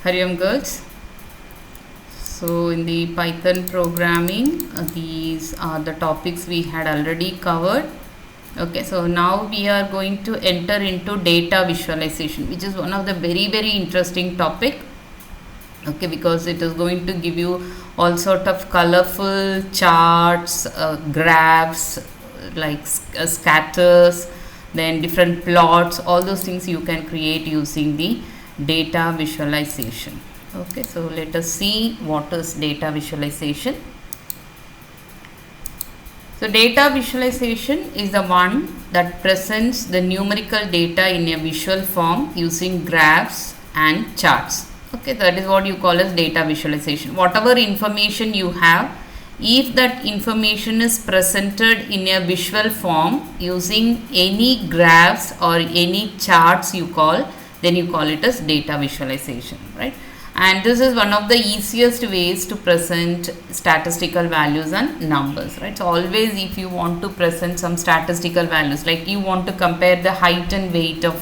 Hariom girls. So in the Python programming, these are the topics we had already covered. Okay, so now we are going to enter into data visualization, which is one of the very interesting topic. Okay, because it is going to give you all sort of colorful charts, graphs, like scatters, then different plots, all those things you can create using the data visualization. Okay, so let us see what is data visualization. So data visualization is the one that presents the numerical data in a visual form using graphs and charts. Okay, that is what you call as data visualization. Whatever information you have, if that information is presented in a visual form using any graphs or any charts you call, then you call it as data visualization, right? And this is one of the easiest ways to present statistical values and numbers, right? So always if you want to present some statistical values, like you want to compare the height and weight of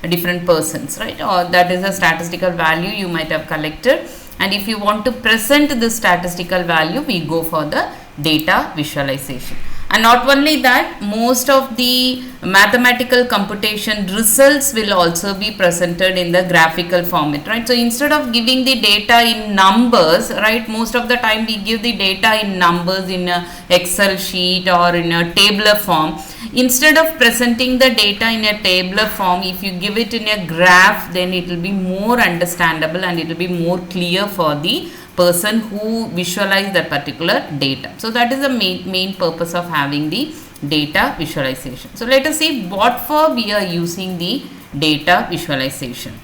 different persons, right? Or that is a statistical value you might have collected. And if you want to present the statistical value, we go for the data visualization. And not only that, most of the mathematical computation results will also be presented in the graphical format, right? So instead of giving the data in numbers, right, most of the time we give the data in numbers in a Excel sheet or in a tabular form. Instead of presenting the data in a tabular form, if you give it in a graph, then it will be more understandable and it will be more clear for the person who visualize that particular data. So that is the main purpose of having the data visualization. So let us see what for we are using the data visualization,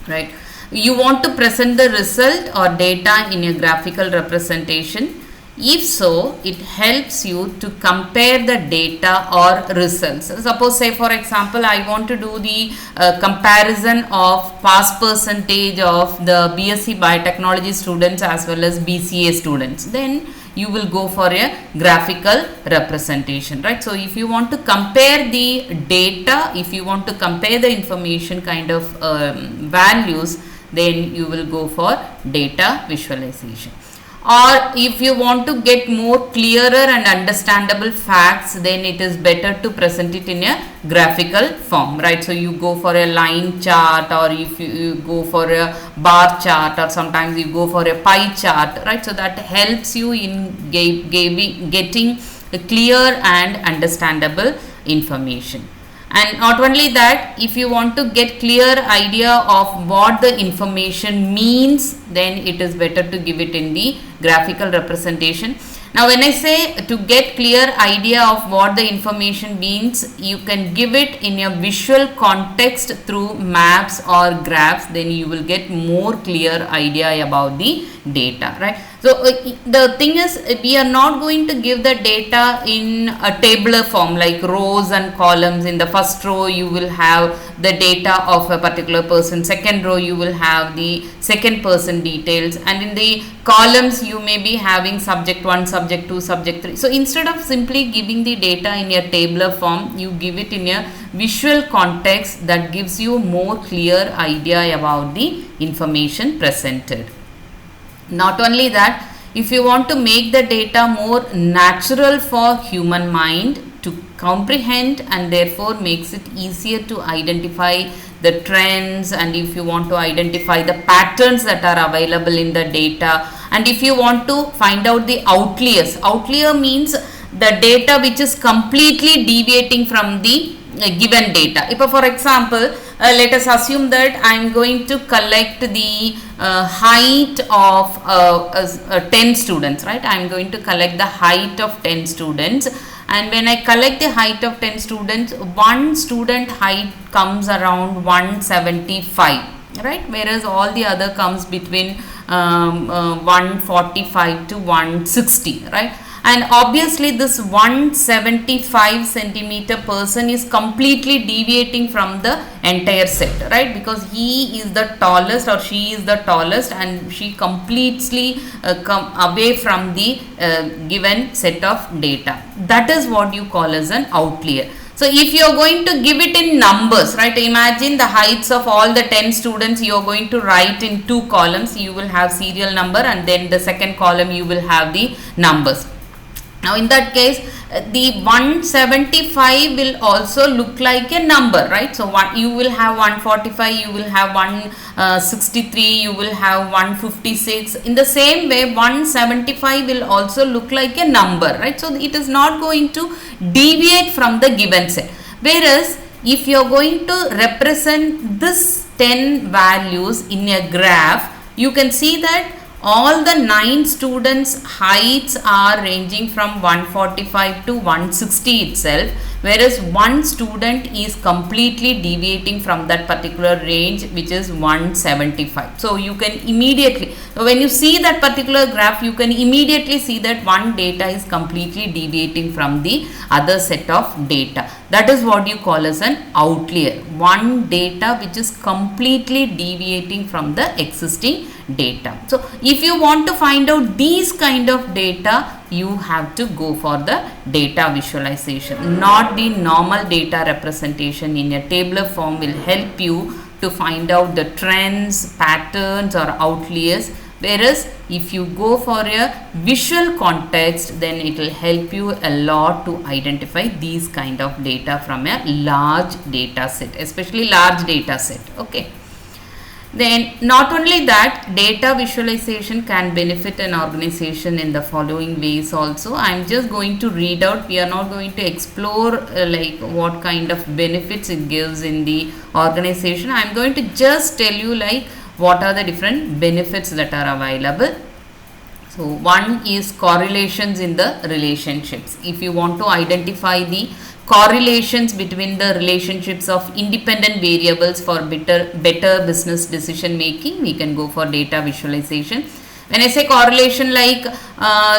right? You want to present the result or data in a graphical representation. If so, it helps you to compare the data or results. Suppose, say for example, I want to do the comparison of pass percentage of the BSc Biotechnology students as well as BCA students. Then you will go for a graphical representation, right? So if you want to compare the data, if you want to compare the information kind of values, then you will go for data visualization. Or if you want to get more clearer and understandable facts, then it is better to present it in a graphical form, right? So you go for a line chart, or if you go for a bar chart, or sometimes you go for a pie chart, right? So that helps you in getting a clear and understandable information. And not only that, if you want to get clear idea of what the information means, then it is better to give it in the graphical representation. Now when I say to get clear idea of what the information means, you can give it in a visual context through maps or graphs, then you will get more clear idea about the data, right? So the thing is, we are not going to give the data in a tabular form like rows and columns. In the first row you will have the data of a particular person, second row you will have the second person details, and in the columns you may be having subject 1, subject 2, subject 3. So instead of simply giving the data in a tabular form, you give it in a visual context that gives you more clear idea about the information presented. Not only that, if you want to make the data more natural for human mind to comprehend, and therefore makes it easier to identify the trends, and if you want to identify the patterns that are available in the data, and if you want to find out the outliers. Outlier means the data which is completely deviating from the given data. If for example, let us assume that I am going to collect the height of 10 students, right? I am going to collect the height of 10 students, and when I collect the height of 10 students, one student height comes around 175, right? Whereas all the other comes between 145 to 160, right? And obviously this 175 centimeter person is completely deviating from the entire set, right? Because he is the tallest or she is the tallest, and she completely come away from the given set of data. That is what you call as an outlier. So if you are going to give it in numbers, right, imagine the heights of all the 10 students you are going to write in 2 columns. You will have serial number, and then the second column you will have the numbers. Now in that case, the 175 will also look like a number, right? So you will have 145, you will have 163, you will have 156. In the same way, 175 will also look like a number, right? So it is not going to deviate from the given set. Whereas if you are going to represent this 10 values in a graph, you can see that all the 9 students heights are ranging from 145 to 160 itself, whereas one student is completely deviating from that particular range, which is 175. So you can immediately, when you see that particular graph, you can immediately see that one data is completely deviating from the other set of data. That is what you call as an outlier. One data which is completely deviating from the existing data. So if you want to find out these kind of data, you have to go for the data visualization. Not the normal data representation in a tabular form will help you to find out the trends, patterns or outliers. Whereas if you go for a visual context, then it will help you a lot to identify these kind of data from a large data set, especially large data set. Okay. Then not only that, data visualization can benefit an organization in the following ways also. I am just going to read out. We are not going to explore like what kind of benefits it gives in the organization. I am going to just tell you like what are the different benefits that are available. So one is correlations in the relationships. If you want to identify the correlations between the relationships of independent variables for better business decision making, we can go for data visualization. When I say correlation, like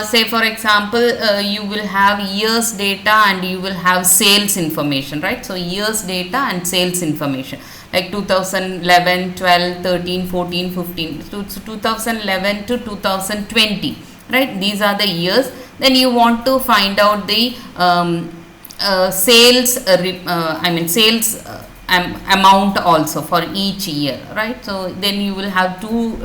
say for example, you will have years data and you will have sales information, right? So years data and sales information, like 2011, 12, 13, 14, 15, so 2011 to 2020, right? These are the years. Then you want to find out the sales amount also for each year, right? So then you will have two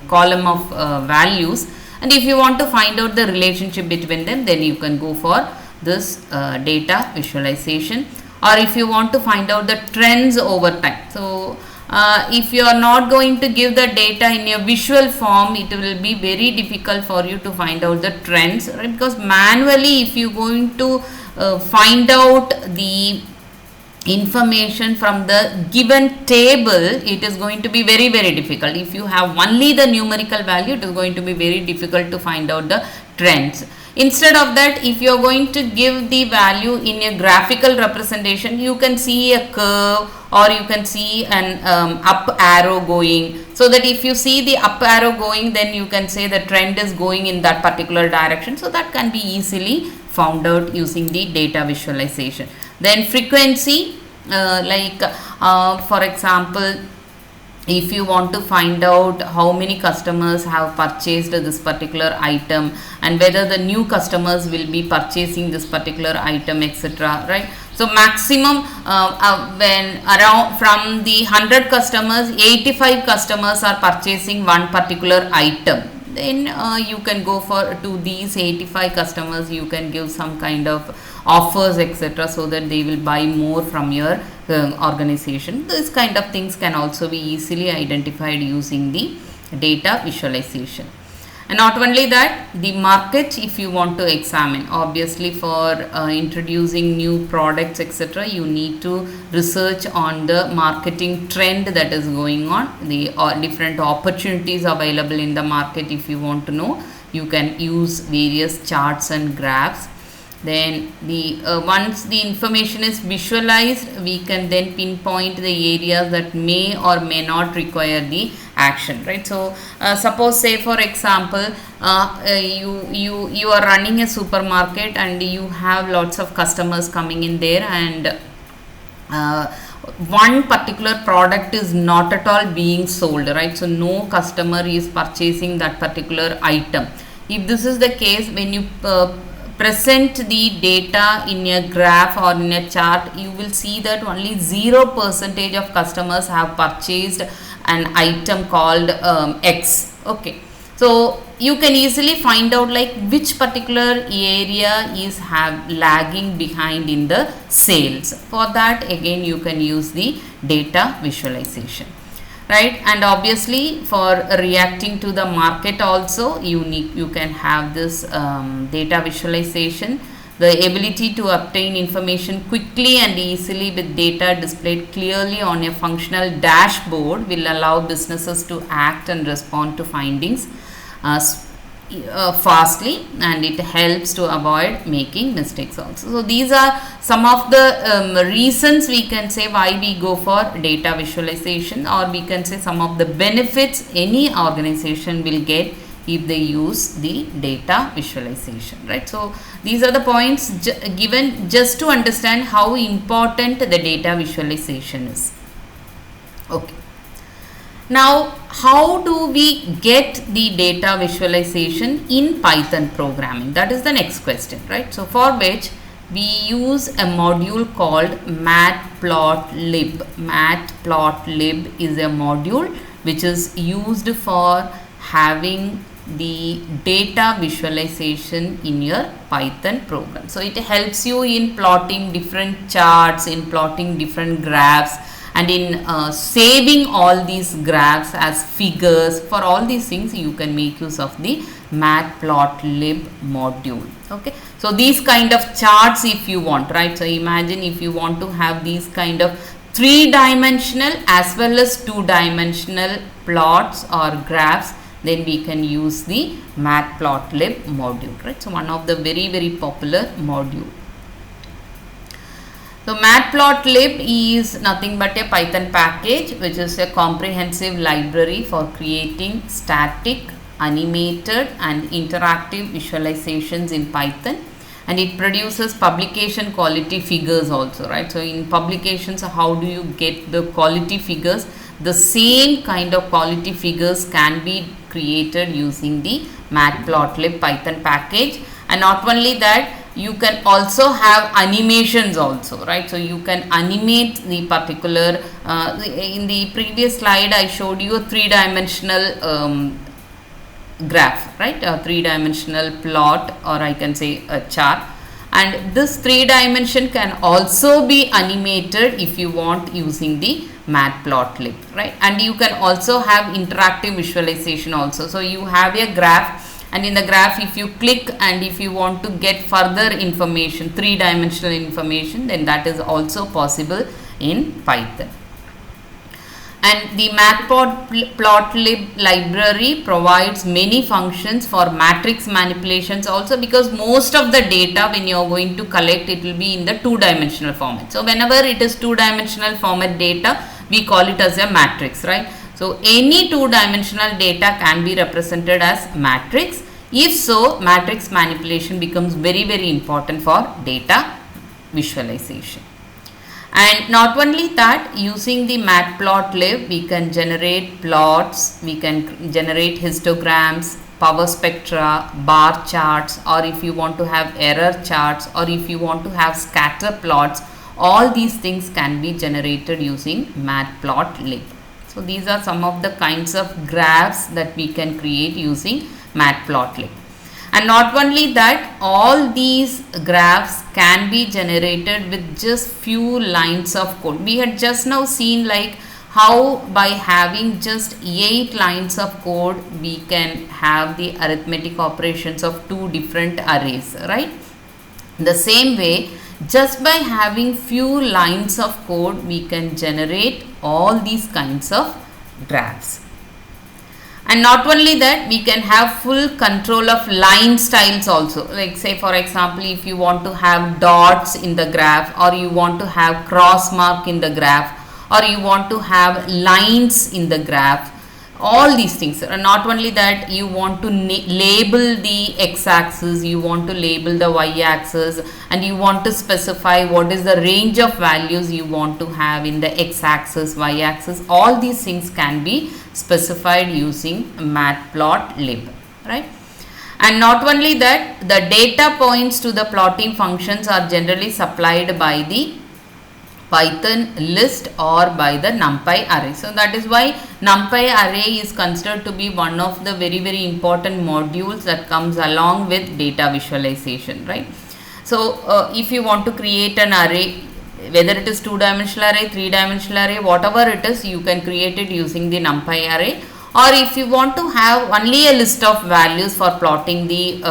column of values, and if you want to find out the relationship between them, then you can go for this data visualization. Or if you want to find out the trends over time, so if you are not going to give the data in a visual form, it will be very difficult for you to find out the trends, right? Because manually, if you are going to find out the information from the given table, it is going to be very difficult. If you have only the numerical value, it is going to be very difficult to find out the trends. Instead of that, if you are going to give the value in a graphical representation, you can see a curve or you can see an up arrow going. So that if you see the up arrow going, then you can say the trend is going in that particular direction. So that can be easily found out using the data visualization. Then frequency, for example, if you want to find out how many customers have purchased this particular item and whether the new customers will be purchasing this particular item, etc., right? So maximum when around from the 100 customers, 85 customers are purchasing one particular item, then you can go for to these 85 customers, you can give some kind of offers, etc., so that they will buy more from your organization. This kind of things can also be easily identified using the data visualization. And not only that, the market, if you want to examine, obviously for introducing new products, etc., you need to research on the marketing trend that is going on, the different opportunities available in the market. If you want to know, you can use various charts and graphs. Then the once the information is visualized, we can then pinpoint the areas that may or may not require the action, right? So suppose, say for example, you are running a supermarket and you have lots of customers coming in there, and one particular product is not at all being sold, right? So no customer is purchasing that particular item. If this is the case, when you present the data in a graph or in a chart, you will see that only 0% of customers have purchased an item called X. Okay, so you can easily find out like which particular area is lagging behind in the sales. For that, again you can use the data visualization, right? And obviously for reacting to the market also, you can have this data visualization. The ability to obtain information quickly and easily with data displayed clearly on a functional dashboard will allow businesses to act and respond to findings fastly, and it helps to avoid making mistakes also. So these are some of the reasons we can say why we go for data visualization, or we can say some of the benefits any organization will get if they use the data visualization, right? So these are the points given just to understand how important the data visualization is. Okay. Now, how do we get the data visualization in Python programming? That is the next question, right? So for which we use a module called matplotlib. Matplotlib is a module which is used for having the data visualization in your Python program. So it helps you in plotting different charts, in plotting different graphs, and in saving all these graphs as figures. For all these things you can make use of the matplotlib module. Okay, so these kind of charts if you want, right? So imagine if you want to have these kind of 3-dimensional as well as 2-dimensional plots or graphs, then we can use the matplotlib module, right? So one of the very popular module. So matplotlib is nothing but a Python package which is a comprehensive library for creating static, animated and interactive visualizations in Python, and it produces publication quality figures also, right? So in publications, how do you get the quality figures? The same kind of quality figures can be created using the matplotlib Python package. And not only that, you can also have animations also, right? So you can animate the particular in the previous slide I showed you a 3-dimensional graph, right? A 3-dimensional plot, or I can say a chart, and this 3-dimension can also be animated if you want using the matplotlib, right? And you can also have interactive visualization also. So you have a graph, and in the graph if you click and if you want to get further information, 3-dimensional information, then that is also possible in Python. And the matplotlib library provides many functions for matrix manipulations also, because most of the data when you are going to collect, it will be in the 2-dimensional format. So whenever it is 2-dimensional format data, we call it as a matrix, right? So any 2-dimensional data can be represented as matrix. If so, matrix manipulation becomes very important for data visualization. And not only that, using the matplotlib we can generate plots, we can generate histograms, power spectra, bar charts, or if you want to have error charts, or if you want to have scatter plots, all these things can be generated using matplotlib. So these are some of the kinds of graphs that we can create using matplotlib. And not only that, all these graphs can be generated with just few lines of code. We had just now seen like how by having just 8 lines of code we can have the arithmetic operations of 2 different arrays, right? The same way, just by having few lines of code we can generate all these kinds of graphs. And not only that, we can have full control of line styles also. Like say for example, if you want to have dots in the graph, or you want to have cross mark in the graph, or you want to have lines in the graph, all these things. And not only that, you want to label the x-axis, you want to label the y-axis, and you want to specify what is the range of values you want to have in the x-axis, y-axis. All these things can be specified using matplotlib, right? And not only that, the data points to the plotting functions are generally supplied by the Python list or by the NumPy array. So that is why NumPy array is considered to be one of the very important modules that comes along with data visualization, right? So if you want to create an array, whether it is 2-dimensional array, 3-dimensional array, whatever it is, you can create it using the NumPy array. Or if you want to have only a list of values for plotting the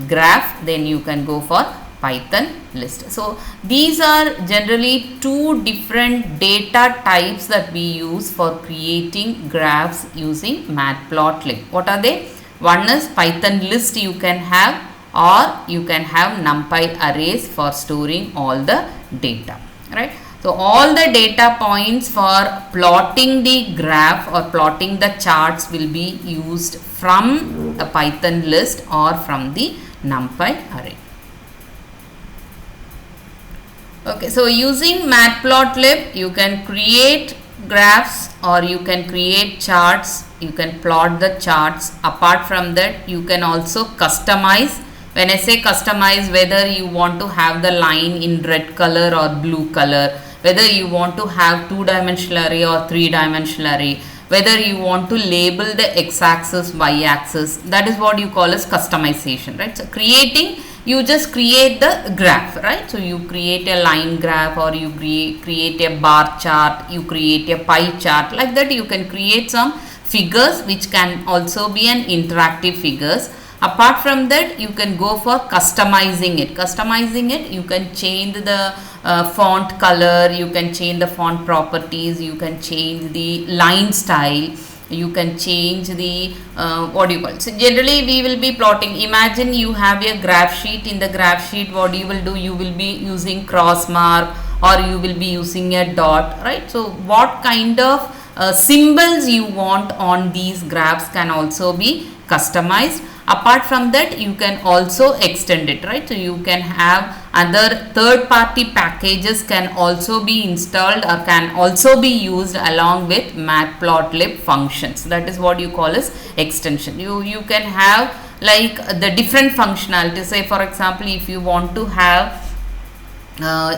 graph, then you can go for Python list. So these are generally two different data types that we use for creating graphs using Matplotlib. What are they? One is Python list you can have, or you can have NumPy arrays for storing all the data, right? So all the data points for plotting the graph or plotting the charts will be used from a Python list or from the NumPy array. Okay, so using Matplotlib, you can create graphs or you can create charts, you can plot the charts. Apart from that, you can also customize. When I say customize, whether you want to have the line in red color or blue color, whether you want to have 2-dimensional array or 3-dimensional array, whether you want to label the x-axis, y-axis, that is what you call as customization, right? So creating, you just create the graph, right? So you create a line graph, or you create a bar chart, you create a pie chart. Like that you can create some figures which can also be an interactive figures. Apart from that, you can go for customizing it. Customizing it, you can change the font color, you can change the font properties, you can change the line style, you can change the what do you call it? So generally we will be plotting. Imagine you have a graph sheet. In the graph sheet, what you will do, you will be using cross mark or you will be using a dot, right? So what kind of symbols you want on these graphs can also be customized. Apart from that, you can also extend it, right? So you can have other third-party packages can also be installed or can also be used along with Matplotlib functions. That is what you call as extension. You can have like the different functionality. Say for example, if you want to have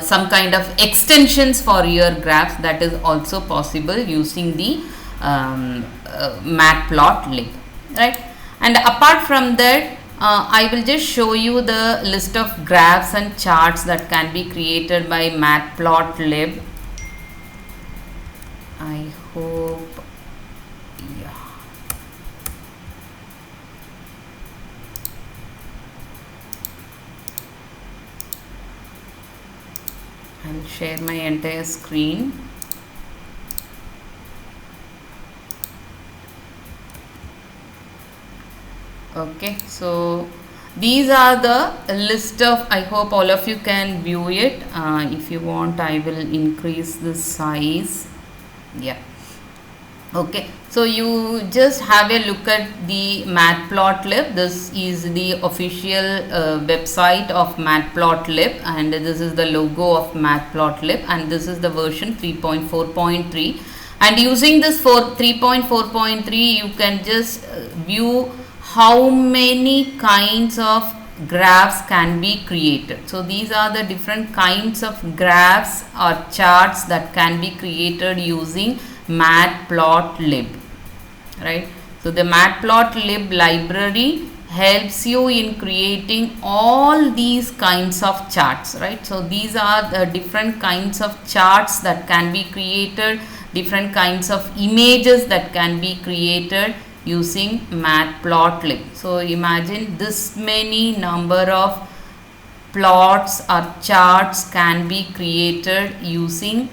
some kind of extensions for your graphs, that is also possible using the Matplotlib, right? And apart from that, I will just show you the list of graphs and charts that can be created by Matplotlib. I hope, yeah. I will share my entire screen. Okay, so these are the list of, I hope all of you can view it. If you want, I will increase the size. Yeah. Okay, so you just have a look at the Matplotlib. This is the official website of Matplotlib, and this is the logo of Matplotlib, and this is the version 3.4.3. and using this 3.4.3, you can just view how many kinds of graphs can be created. So these are the different kinds of graphs or charts that can be created using Matplotlib, right? So the Matplotlib library helps you in creating all these kinds of charts, right? So these are the different kinds of charts that can be created, different kinds of images that can be created using Matplotlib. So imagine this many number of plots or charts can be created using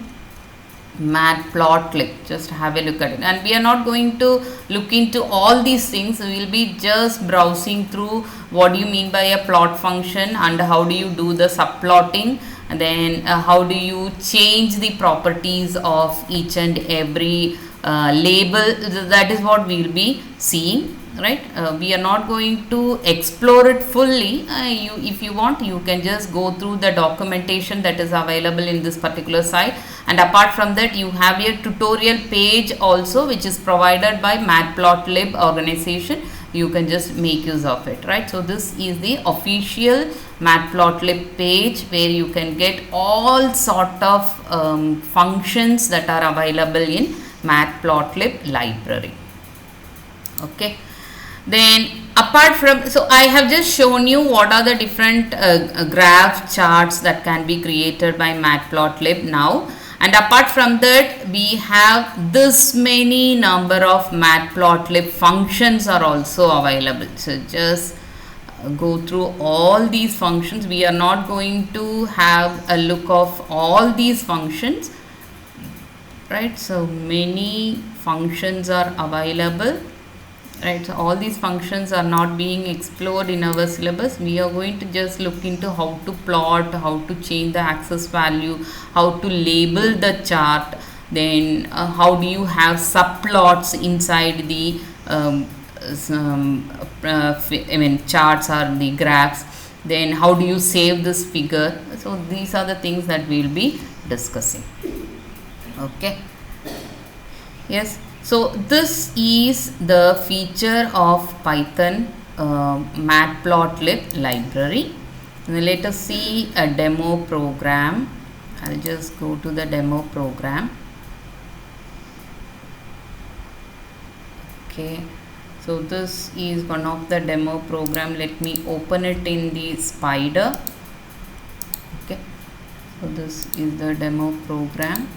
Matplotlib. Just have a look at it, and we are not going to look into all these things. We will be just browsing through what do you mean by a plot function and how do you do the subplotting, and then how do you change the properties of each and every label. That is what we will be seeing, right? We are not going to explore it fully. If you want, you can just go through the documentation that is available in this particular site, and apart from that, you have a tutorial page also which is provided by Matplotlib organization, you can just make use of it, right? So this is the official Matplotlib page where you can get all sort of functions that are available in Matplotlib library. Okay, then apart from, so I have just shown you what are the different graph charts that can be created by Matplotlib now. And apart from that, we have this many number of Matplotlib functions are also available. So just go through all these functions. We are not going to have a look of all these functions, right? So many functions are available, right? So all these functions are not being explored in our syllabus. We are going to just look into how to plot, how to change the axis value, how to label the chart, then how do you have subplots inside the charts or the graphs, then how do you save this figure. So these are the things that we will be discussing. Okay, yes. So this is the feature of Python Matplotlib library. Now let us see a demo program. I'll just go to the demo program. Okay, so this is one of the demo program. Let me open it in the Spider. Okay, so this is the demo program.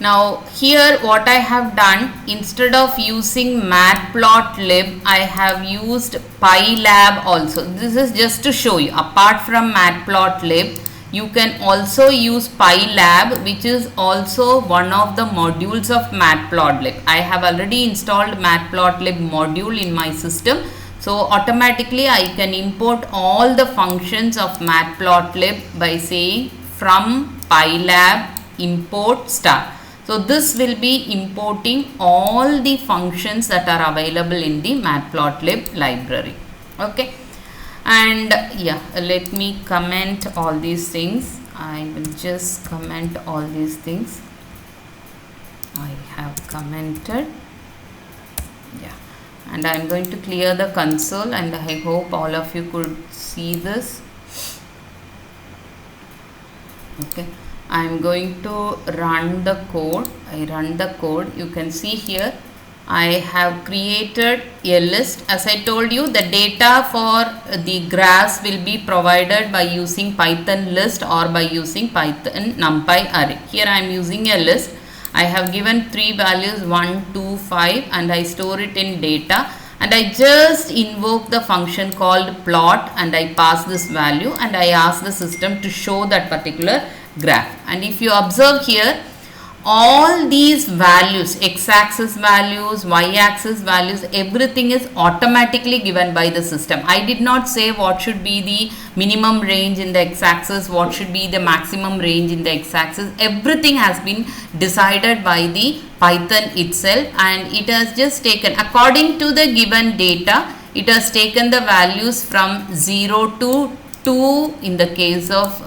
Now here what I have done, instead of using Matplotlib, I have used Pylab also. This is just to show you, apart from Matplotlib, you can also use Pylab, which is also one of the modules of Matplotlib. I have already installed Matplotlib module in my system. So automatically I can import all the functions of Matplotlib by saying from Pylab import star. So this will be importing all the functions that are available in the Matplotlib library. Okay, and yeah, let me comment all these things. I will just comment all these things. I have commented. Yeah, and I am going to clear the console, and I hope all of you could see this. Okay, I am going to run the code. I run the code. You can see here I have created a list. As I told you, the data for the graphs will be provided by using Python list or by using Python NumPy array. Here I am using a list. I have given 3 values 1, 2, 5 and I store it in data, and I just invoke the function called plot and I pass this value and I ask the system to show that particular graph. And if you observe here, all these values, x-axis values, y-axis values, everything is automatically given by the system. I did not say what should be the minimum range in the x-axis, what should be the maximum range in the x-axis. Everything has been decided by the Python itself, and it has just taken, according to the given data, it has taken the values from 0 to 2 in the case of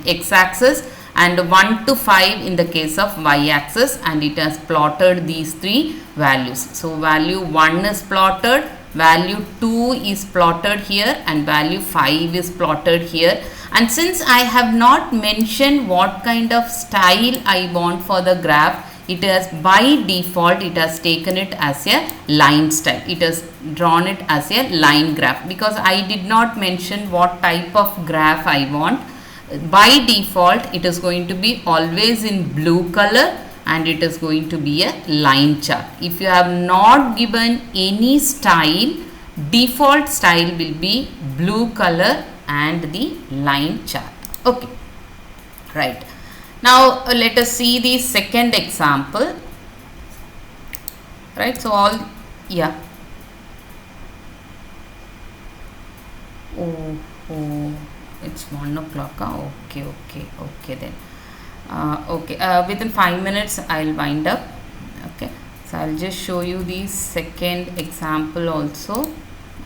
x-axis and 1 to 5 in the case of y-axis, and it has plotted these 3 values. So value 1 is plotted, value 2 is plotted here, and value 5 is plotted here. And since I have not mentioned what kind of style I want for the graph, it has by default it has taken it as a line style. It has drawn it as a line graph because I did not mention what type of graph I want. By default it is going to be always in blue color and it is going to be a line chart. If you have not given any style, default style will be blue color and the line chart. Okay, right. Now let us see the second example. Right, so all, yeah. Oh, it's 1 o'clock. Okay then. Within 5 minutes I'll wind up. Okay, so I'll just show you the second example also.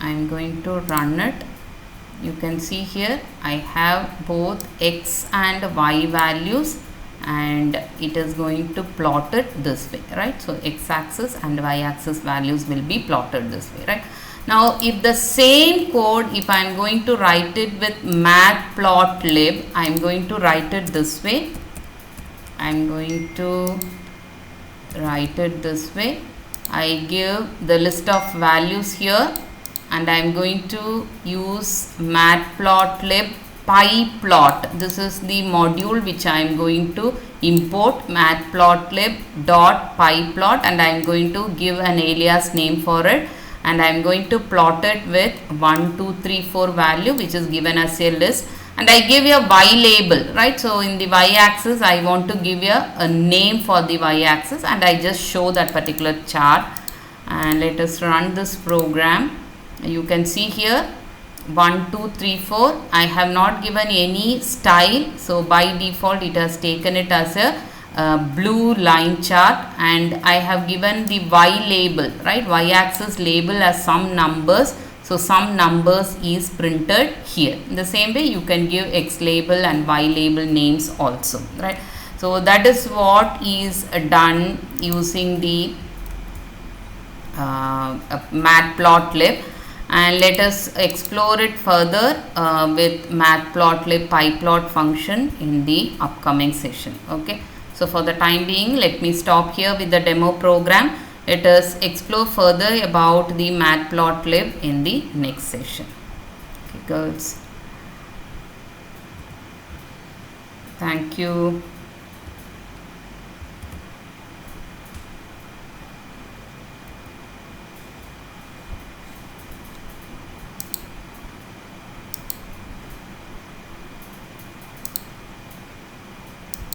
I'm going to run it. You can see here I have both x and y values, and it is going to plot it this way, right? So x-axis and y-axis values will be plotted this way, right? Now if the same code, if I am going to write it with matplotlib, I am going to write it this way. I am going to write it this way. I give the list of values here, and I am going to use matplotlib pyplot. This is the module which I am going to import, matplotlib.pyplot, and I am going to give an alias name for it, and I am going to plot it with 1 2 3 4 value which is given as a list, and I give a y label, right? So in the y axis I want to give a name for the y axis, and I just show that particular chart. And let us run this program. You can see here 1 2 3 4. I have not given any style, so by default it has taken it as a blue line chart, and I have given the y label, right? Y axis label as some numbers, so some numbers is printed here. In the same way you can give x label and y label names also, right? So that is what is done using the matplotlib, and let us explore it further with matplotlib pyplot function in the upcoming session. Okay, so for the time being, let me stop here with the demo program. Let us explore further about the matplotlib in the next session. Okay, girls. Thank you.